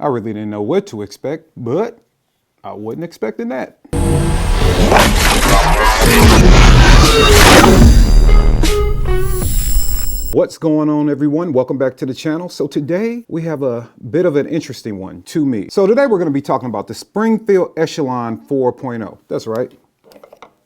I really didn't know what to expect, but I wasn't expecting that. What's going on, everyone? Welcome back to the channel. So today we have a bit of an interesting one to me. So today we're going to be talking about the Springfield Echelon 4.0. That's right.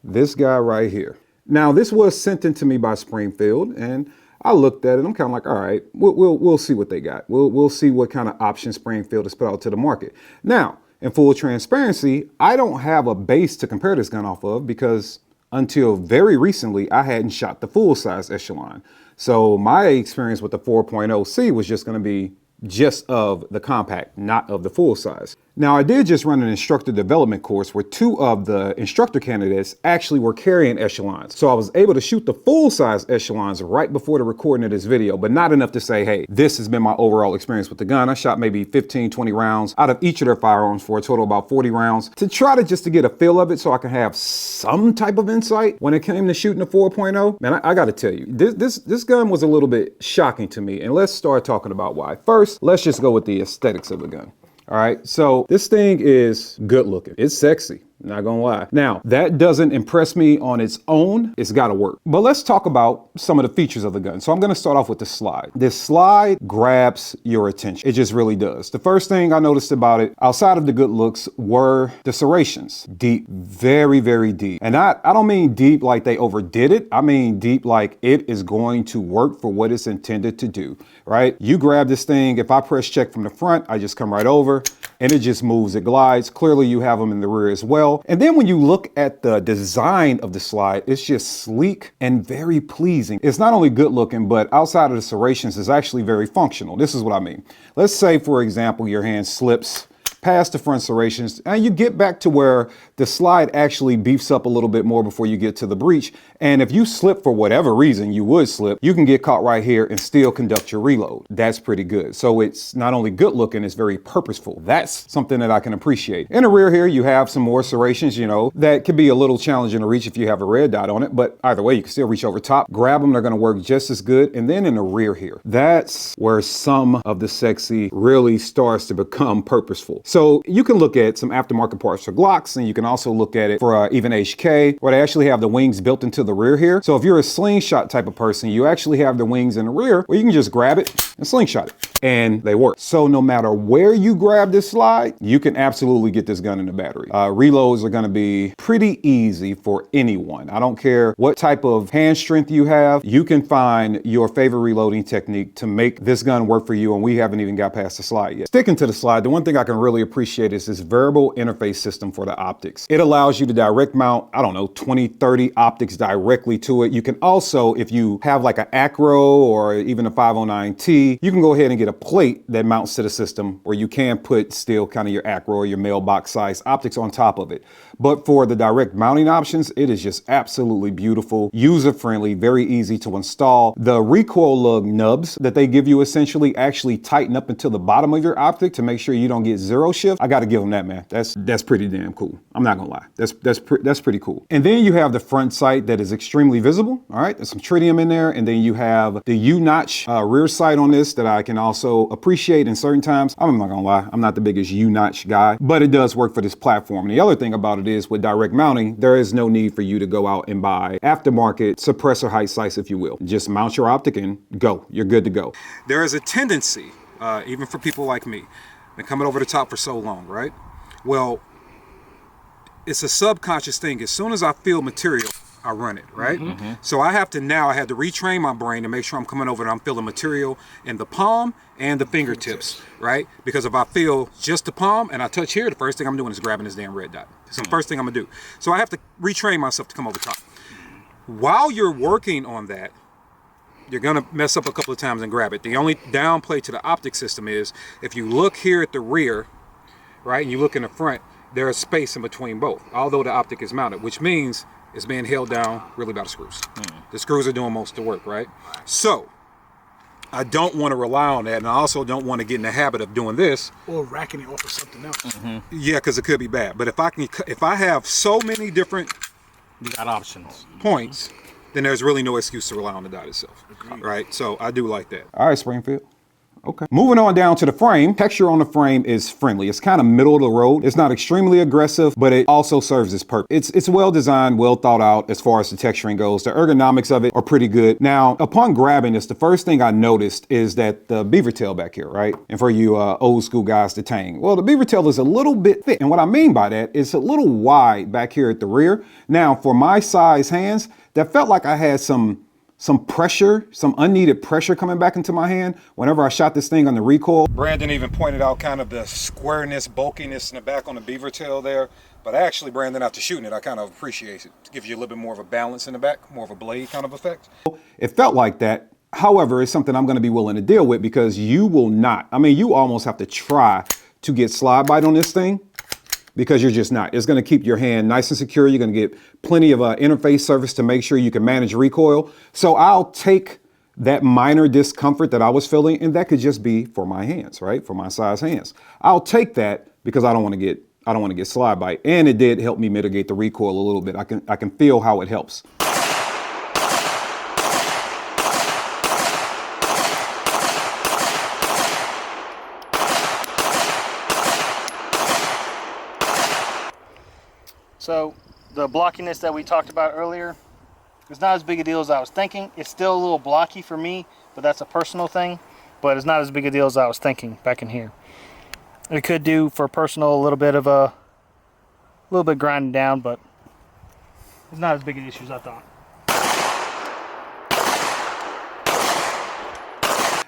This guy right here. Now, this was sent in to me by Springfield, and I looked at it. I'm kind of like, all right, we'll see what they got. We'll see what kind of options Springfield has put out to the market. Now, in full transparency, I don't have a base to compare this gun off of because until very recently, I hadn't shot the full-size Echelon. So my experience with the 4.0C was just going to be just of the compact, not of the full size. Now, I did just run an instructor development course where two of the instructor candidates actually were carrying Echelons. So I was able to shoot the full size Echelons right before the recording of this video, but not enough to say, hey, this has been my overall experience with the gun. I shot maybe 15, 20 rounds out of each of their firearms for a total of about 40 rounds to try to just to get a feel of it so I can have some type of insight when it came to shooting the 4.0. Man, I got to tell you, this gun was a little bit shocking to me. And let's start talking about why. First, let's just go with the aesthetics of the gun. All right, so this thing is good looking. It's sexy, not gonna lie. Now, that doesn't impress me on its own. It's gotta work. But let's talk about some of the features of the gun. So I'm gonna start off with the slide. This slide grabs your attention. It just really does. The first thing I noticed about it, outside of the good looks, were the serrations. Deep, very, very deep. And I don't mean deep like they overdid it. I mean deep like it is going to work for what it's intended to do, right? You grab this thing, if I press check from the front, I just come right over and it just moves, it glides. Clearly you have them in the rear as well. And then when you look at the design of the slide, it's just sleek and very pleasing. It's not only good looking, but outside of the serrations, it's actually very functional. This is what I mean. Let's say, for example, your hand slips past the front serrations and you get back to where the slide actually beefs up a little bit more before you get to the breech. And if you slip for whatever reason you would slip, you can get caught right here and still conduct your reload. That's pretty good. So it's not only good looking, it's very purposeful. That's something that I can appreciate. In the rear here, you have some more serrations, you know, that could be a little challenging to reach if you have a red dot on it, but either way, you can still reach over top, grab them, they're gonna work just as good. And then in the rear here, that's where some of the sexy really starts to become purposeful. So you can look at some aftermarket parts for Glocks, and you can also look at it for even HK, where they actually have the wings built into the rear here. So if you're a slingshot type of person, you actually have the wings in the rear where you can just grab it and slingshot it. And they work. So no matter where you grab this slide, you can absolutely get this gun in the battery. Reloads are gonna be pretty easy for anyone. I don't care what type of hand strength you have, you can find your favorite reloading technique to make this gun work for you, and we haven't even got past the slide yet. Sticking to the slide, the one thing I can really appreciate is this variable interface system for the optics. It allows you to direct mount, I don't know, 20, 30 optics directly to it. You can also, if you have like an Acro or even a 509T, you can go ahead and get a plate that mounts to the system where you can put still kind of your Acro or your mailbox size optics on top of it. But for the direct mounting options, it is just absolutely beautiful, user-friendly, very easy to install. The recoil lug nubs that they give you essentially actually tighten up into the bottom of your optic to make sure you don't get zero shift. I got to give them that, man. That's pretty damn cool. I'm not gonna lie. That's pretty cool. And then you have the front sight that is extremely visible. All right, there's some tritium in there, and then you have the U-notch rear sight on this that I can also appreciate in certain times. I'm not gonna lie, I'm not the biggest U-notch guy, but it does work for this platform. And the other thing about it is with direct mounting, there is no need for you to go out and buy aftermarket suppressor height sights, if you will. Just mount your optic and go. You're good to go. There is a tendency, even for people like me, been coming over the top for so long, right? Well, it's a subconscious thing. As soon as I feel material, I run it, right? So I had to retrain my brain to make sure I'm coming over and I'm feeling material in the palm and the fingertips, right? Because if I feel just the palm and I touch here, the first thing I'm doing is grabbing this damn red dot. So the first thing I'm gonna do. So I have to retrain myself to come over top. While you're working on that, you're gonna mess up a couple of times and grab it. The only downplay to the optic system is if you look here at the rear, right, and you look in the front, there is space in between both, although the optic is mounted, which means it's being held down really by the screws. The screws are doing most of the work, right? So I don't want to rely on that, and I also don't want to get in the habit of doing this or racking it off of something else. Yeah, because it could be bad. But if I have so many different options points, then there's really no excuse to rely on the dot itself. Agreed. Right? So I do like that. All right, Springfield. Okay. Moving on down to the frame. Texture on the frame is friendly. It's kind of middle of the road. It's not extremely aggressive, but it also serves its purpose. It's well designed, well thought out as far as the texturing goes. The ergonomics of it are pretty good. Now, upon grabbing this, the first thing I noticed is that the beaver tail back here, right? And for you old school guys, the tang. Well, the beaver tail is a little bit thick. And what I mean by that is a little wide back here at the rear. Now, for my size hands, that felt like I had some pressure, some unneeded pressure coming back into my hand whenever I shot this thing on the recoil. Brandon even pointed out kind of the squareness, bulkiness in the back on the beaver tail there. But actually, Brandon, after shooting it, I kind of appreciate it. It gives you a little bit more of a balance in the back, more of a blade kind of effect. It felt like that. However, it's something I'm going to be willing to deal with because you will not. I mean, you almost have to try to get slide bite on this thing, because you're just not. It's going to keep your hand nice and secure. You're going to get plenty of interface surface to make sure you can manage recoil. So I'll take that minor discomfort that I was feeling, and that could just be for my hands, right? For my size hands. I'll take that because I don't want to get slide bite. And it did help me mitigate the recoil a little bit. I can feel how it helps. So the blockiness that we talked about earlier is not as big a deal as I was thinking. It's still a little blocky for me, but that's a personal thing. But it's not as big a deal as I was thinking back in here. It could do for personal a little bit grinding down, but it's not as big an issue as I thought.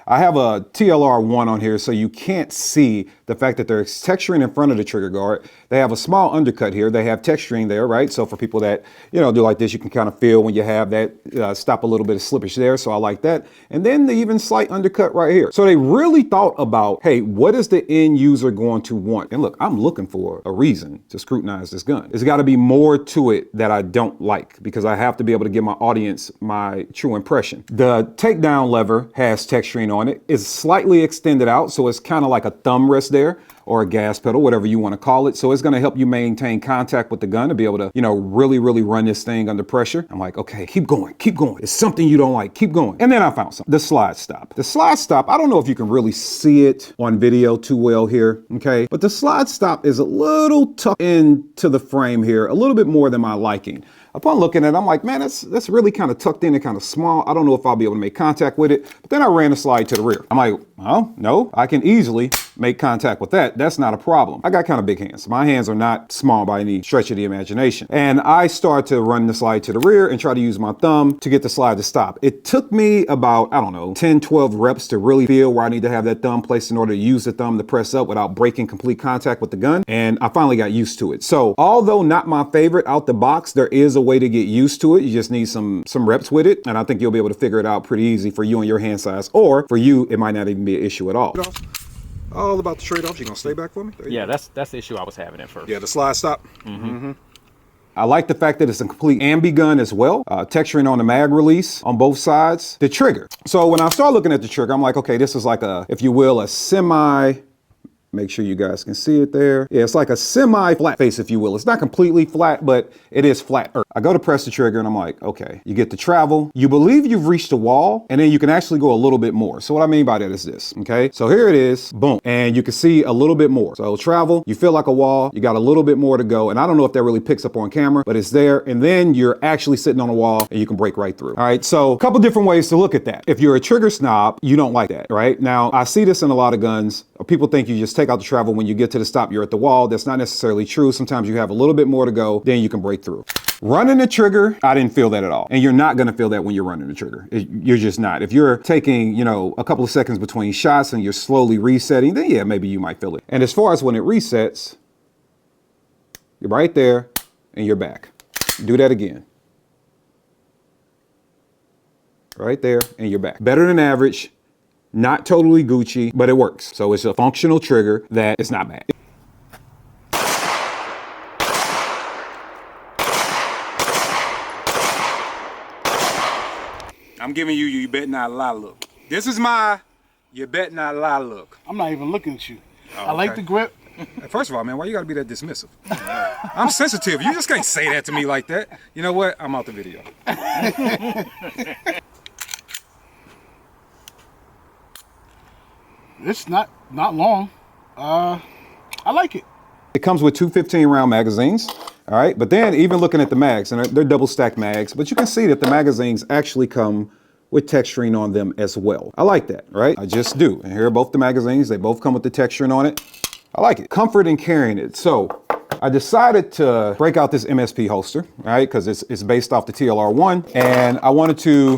I have a TLR1 on here, so you can't see the fact that there's texturing in front of the trigger guard. They have a small undercut here. They have texturing there, right? So for people that, do like this, you can kind of feel when you have that, stop a little bit of slippage there. So I like that. And then the even slight undercut right here. So they really thought about, hey, what is the end user going to want? And look, I'm looking for a reason to scrutinize this gun. There's got to be more to it that I don't like, because I have to be able to give my audience my true impression. The takedown lever has texturing on it. It's slightly extended out, so it's kind of like a thumb rest there, or a gas pedal, whatever you want to call it. So it's going to help you maintain contact with the gun to be able to, really, really run this thing under pressure. I'm like, okay, keep going, keep going. It's something you don't like, keep going. And then I found something, the slide stop. The slide stop, I don't know if you can really see it on video too well here, okay? But the slide stop is a little tucked into the frame here, a little bit more than my liking. Upon looking at it, I'm like, man, that's really kind of tucked in and kind of small. I don't know if I'll be able to make contact with it. But then I ran the slide to the rear. I'm like, oh, no, I can easily make contact with that. That's not a problem. I got kind of big hands. My hands are not small by any stretch of the imagination. And I start to run the slide to the rear and try to use my thumb to get the slide to stop. It took me about, 10, 12 reps to really feel where I need to have that thumb placed in order to use the thumb to press up without breaking complete contact with the gun. And I finally got used to it. So although not my favorite out the box, there is a way to get used to it. You just need some reps with it. And I think you'll be able to figure it out pretty easy for you and your hand size, or for you, it might not even be an issue at all. All about the trade-offs. You gonna stay back for me? Yeah, that's the issue I was having at first. Yeah, the slide stop. I like the fact that it's a complete ambi gun as well. Texturing on the mag release on both sides. The trigger. So when I start looking at the trigger, I'm like, okay, this is like a, if you will, a semi, make sure you guys can see it there. Yeah, it's like a semi-flat face, if you will. It's not completely flat, but it is flat. I go to press the trigger and I'm like, okay, you get to travel. You believe you've reached a wall, and then you can actually go a little bit more. So what I mean by that is this, okay? So here it is, boom. And you can see a little bit more. So travel, you feel like a wall, you got a little bit more to go. And I don't know if that really picks up on camera, but it's there. And then you're actually sitting on a wall and you can break right through. All right, so a couple different ways to look at that. If you're a trigger snob, you don't like that, right? Now, I see this in a lot of guns. People think you just take out the travel. When you get to the stop, you're at the wall. That's not necessarily true. Sometimes you have a little bit more to go, then you can break through. Running the trigger, I didn't feel that at all. And you're not going to feel that when you're running the trigger. You're just not. If you're taking, a couple of seconds between shots and you're slowly resetting, then yeah, maybe you might feel it. And as far as when it resets, you're right there and you're back. Do that again. Right there and you're back. Better than average. Not totally Gucci, but it works. So it's a functional trigger that is not bad. I'm giving you you bet not lie look. This is my you bet not lie look. I'm not even looking at you. Oh, I like okay. the grip. First of all, man, why you gotta be that dismissive? I'm sensitive. You just can't say that to me like that. You know what? I'm out the video. It's not long. I like it. It comes with two 15-round magazines, all right? But then even looking at the mags, and they're double stacked mags, but you can see that the magazines actually come with texturing on them as well. I like that, right? I just do. And here are both the magazines. They both come with the texturing on it. I like it. Comfort in carrying it. So I decided to break out this MSP holster, right? Because it's based off the TLR1. And I wanted to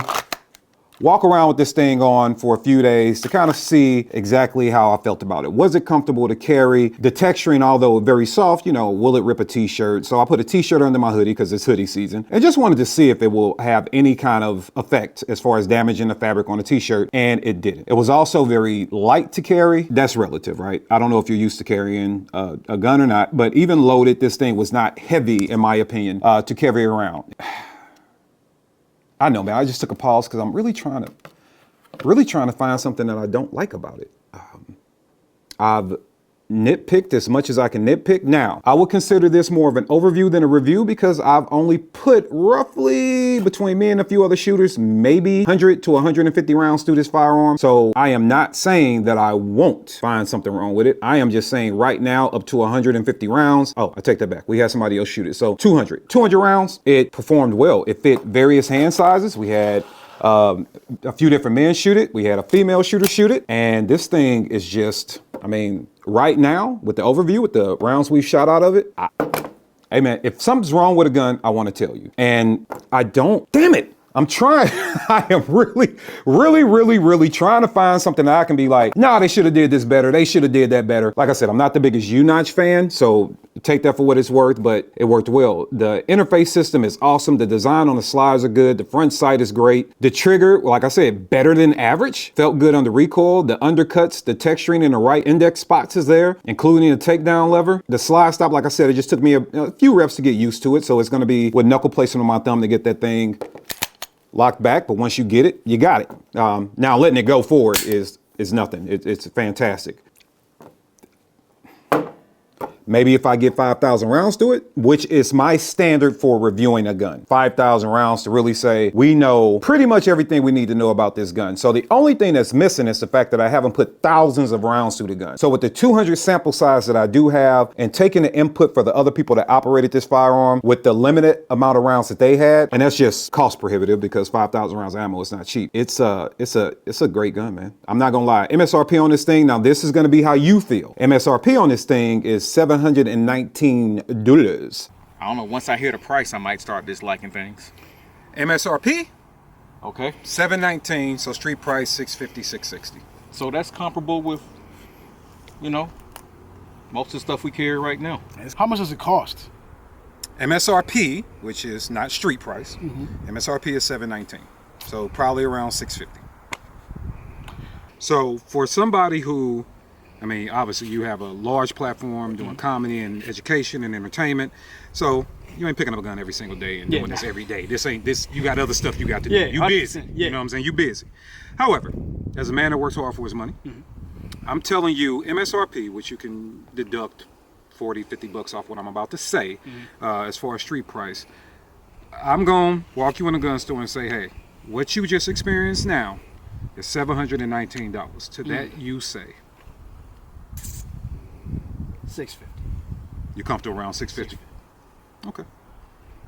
walk around with this thing on for a few days to kind of see exactly how I felt about it. Was it comfortable to carry? The texturing, although very soft, you know, will it rip a t-shirt? So I put a t-shirt under my hoodie because it's hoodie season, and just wanted to see if it will have any kind of effect as far as damaging the fabric on a t-shirt, and it didn't. It was also very light to carry. That's relative, right? I don't know if you're used to carrying a gun or not, but even loaded, this thing was not heavy, in my opinion, to carry around. I know, man, I just took a pause because I'm really trying to find something that I don't like about it. I've nitpicked as much as I can nitpick. Now, I would consider this more of an overview than a review because I've only put roughly, between me and a few other shooters, maybe 100 to 150 rounds through this firearm. So I am not saying that I won't find something wrong with it. I am just saying right now up to 150 rounds. Oh, I take that back. We had somebody else shoot it. So 200 rounds, it performed well. It fit various hand sizes. We had a few different men shoot it. We had a female shooter shoot it. And this thing is just, I mean, right now with the overview, with the rounds we've shot out of it, hey man, if something's wrong with a gun, I want to tell you. And I don't, damn it. I'm trying, I am really trying to find something that I can be like, nah, they should have did this better. They should have did that better. Like I said, I'm not the biggest U-notch fan, so take that for what it's worth, but it worked well. The interface system is awesome. The design on the slides are good. The front sight is great. The trigger, like I said, better than average. Felt good on the recoil. The undercuts, the texturing in the right index spots is there, including the takedown lever. The slide stop, like I said, it just took me a few reps to get used to it, so it's gonna be with knuckle placement on my thumb to get that thing locked back, but once you get it, you got it. Now letting it go forward is nothing. It's fantastic. Maybe if I get 5,000 rounds to it, which is my standard for reviewing a gun. 5,000 rounds to really say, we know pretty much everything we need to know about this gun. So the only thing that's missing is the fact that I haven't put thousands of rounds through the gun. So with the 200 sample size that I do have and taking the input for the other people that operated this firearm with the limited amount of rounds that they had, and that's just cost prohibitive because 5,000 rounds of ammo is not cheap. It's a great gun, man. I'm not gonna lie. MSRP on this thing, now this is gonna be how you feel. MSRP on this thing is $719. I don't know. Once I hear the price, I might start disliking things. MSRP, Okay. $719, so street price $650, $660. So that's comparable with, you know, most of the stuff we carry right now. How much does it cost? MSRP, which is not street price, MSRP is $719, so probably around $650. So for somebody who, I mean, obviously you have a large platform doing comedy and education and entertainment, so you ain't picking up a gun every single day and doing this every day. This ain't this. You got other stuff you got to do. You busy. You know what I'm saying? You busy. However, as a man that works hard for his money, I'm telling you, MSRP, which you can deduct 40, 50 bucks off what I'm about to say, as far as street price, I'm gonna walk you in a gun store and say, hey, what you just experienced now is $719. To that you say, $650. you comfortable around $650? Okay.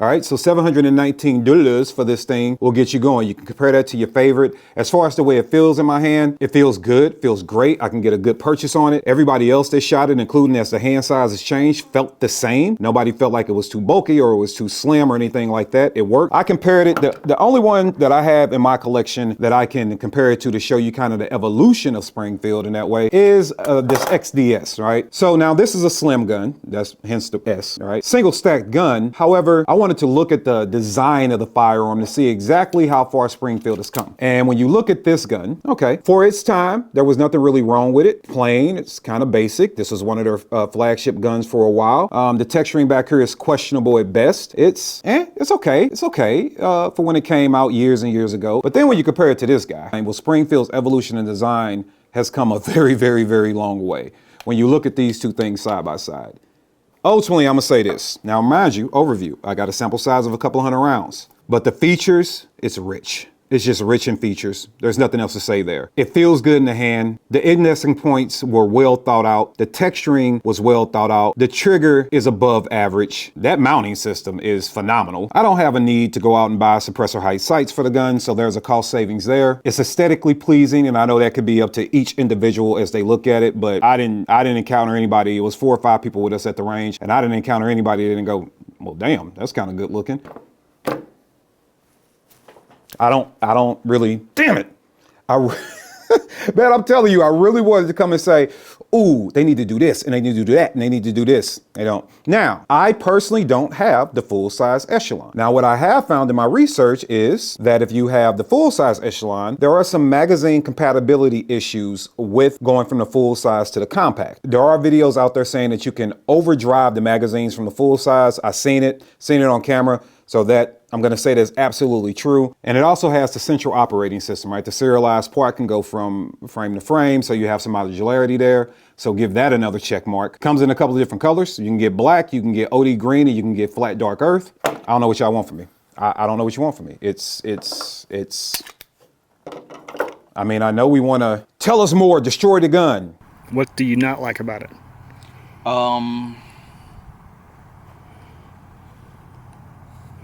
All right, so $719 for this thing will get you going. You can compare that to your favorite. As far as the way it feels in my hand, it feels good, feels great. I can get a good purchase on it. Everybody else that shot it, including as the hand size has changed, felt the same. Nobody felt like it was too bulky or it was too slim or anything like that. It worked. I compared it, the only one that I have in my collection that I can compare it to show you kind of the evolution of Springfield in that way is this XDS, right? So now this is a slim gun, that's hence the S, right? Single stack gun. However, I wanted to look at the design of the firearm to see exactly how far Springfield has come. And when you look at this gun, okay, for its time, there was nothing really wrong with it. Plain, it's kind of basic. This was one of their flagship guns for a while. The texturing back here is questionable at best. It's okay. It's okay for when it came out years and years ago. But then when you compare it to this guy, well, Springfield's evolution in design has come a very, very, very long way. When you look at these two things side by side. Ultimately, I'm gonna say this. Now, mind you, overview. I got a sample size of a couple hundred rounds, but the features, it's rich. It's just rich in features. There's nothing else to say there. It feels good in the hand. The indexing points were well thought out. The texturing was well thought out. The trigger is above average. That mounting system is phenomenal. I don't have a need to go out and buy suppressor height sights for the gun, so there's a cost savings there. It's aesthetically pleasing, and I know that could be up to each individual as they look at it, but I didn't encounter anybody. It was 4 or 5 people with us at the range, and I didn't encounter anybody that didn't go, well, damn, that's kind of good looking. I don't really, damn it. Man, I'm telling you, I really wanted to come and say, ooh, they need to do this and they need to do that and they need to do this. They don't. Now, I personally don't have the full size Echelon. Now, what I have found in my research is that if you have the full size Echelon, there are some magazine compatibility issues with going from the full size to the compact. There are videos out there saying that you can overdrive the magazines from the full size. I've seen it on camera. So that I'm going to say that's absolutely true. And it also has the central operating system, right? The serialized part can go from frame to frame. So you have some modularity there. So give that another check mark. Comes in a couple of different colors. You can get black, you can get OD green, and you can get flat dark earth. I don't know what y'all want from me. I don't know what you want from me. I mean, I know we want to tell us more, destroy the gun. What do you not like about it?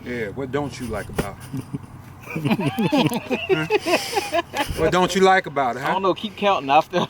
Yeah, what don't you like about it? What don't you like about it, huh? I don't know, keep counting after.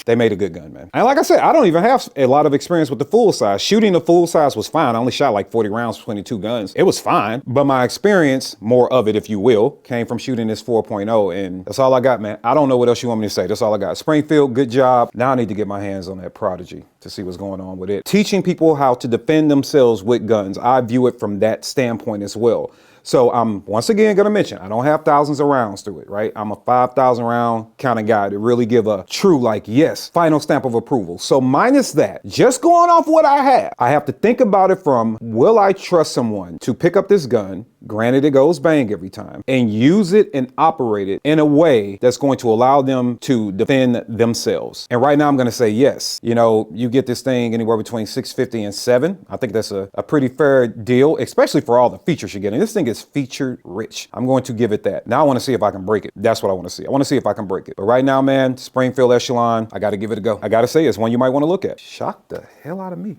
They made a good gun, man. And like I said, I don't even have a lot of experience with the full size. Shooting the full size was fine. I only shot like 40 rounds, 22 guns. It was fine. But my experience, more of it, if you will, came from shooting this 4.0. And that's all I got, man. I don't know what else you want me to say. That's all I got. Springfield, good job. Now I need to get my hands on that Prodigy to see what's going on with it. Teaching people how to defend themselves with guns. I view it from that standpoint as well. So I'm once again going to mention, I don't have thousands of rounds through it, right? I'm a 5,000 round kind of guy to really give a true, like, yes, final stamp of approval. So minus that, just going off what I have to think about it from, will I trust someone to pick up this gun, granted it goes bang every time, and use it and operate it in a way that's going to allow them to defend themselves? And right now I'm going to say yes. You know, you get this thing anywhere between $650 and $700. I think that's a pretty fair deal, especially for all the features you're getting. This thing is featured rich. I'm going to give it that. Now I want to see if I can break it. That's what I want to see. I want to see if I can break it. But right now, man, Springfield Echelon, I got to give it a go. I got to say, it's one you might want to look at. Shocked the hell out of me.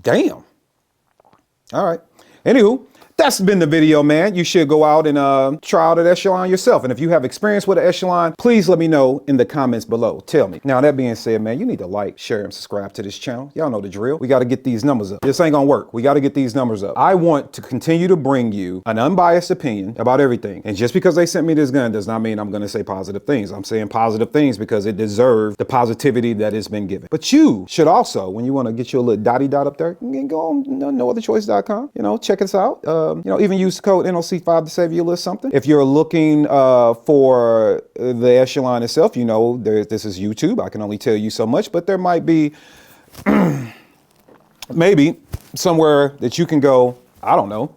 Damn. All right. Anywho, that's been the video, man. You should go out and try out an Echelon yourself. And if you have experience with an Echelon, please let me know in the comments below. Tell me. Now, that being said, man, you need to like, share, and subscribe to this channel. Y'all know the drill. We got to get these numbers up. This ain't gonna work. We got to get these numbers up. I want to continue to bring you an unbiased opinion about everything. And just because they sent me this gun does not mean I'm going to say positive things. I'm saying positive things because it deserves the positivity that it's been given. But you should also, when you want to get your little dotty dot up there, you can go on nootherchoice.com. You know, check us out. Even use the code NOC5 to save you a little something. If you're looking for the Echelon itself, you know, this is YouTube. I can only tell you so much, but there might be maybe somewhere that you can go, I don't know,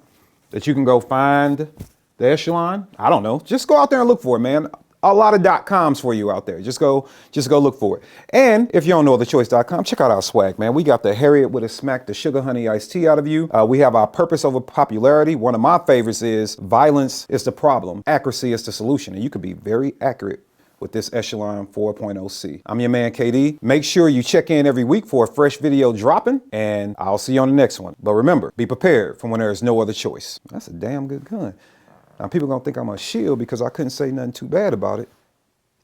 that you can go find the Echelon. I don't know. Just go out there and look for it, man. A lot of .coms for you out there. Just go look for it. And if you don't know otherchoice.com, check out our swag, man. We got the Harriet with a smack the sugar honey iced tea out of you. We have our purpose over popularity. One of my favorites is violence is the problem, accuracy is the solution. And you can be very accurate with this Echelon 4.0C. I'm your man, KD. Make sure you check in every week for a fresh video dropping, and I'll see you on the next one. But remember, be prepared for when there is no other choice. That's a damn good gun. Now, people gonna think I'm a shield because I couldn't say nothing too bad about it.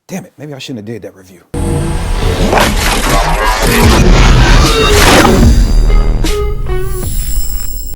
Damn it, maybe I shouldn't have did that review.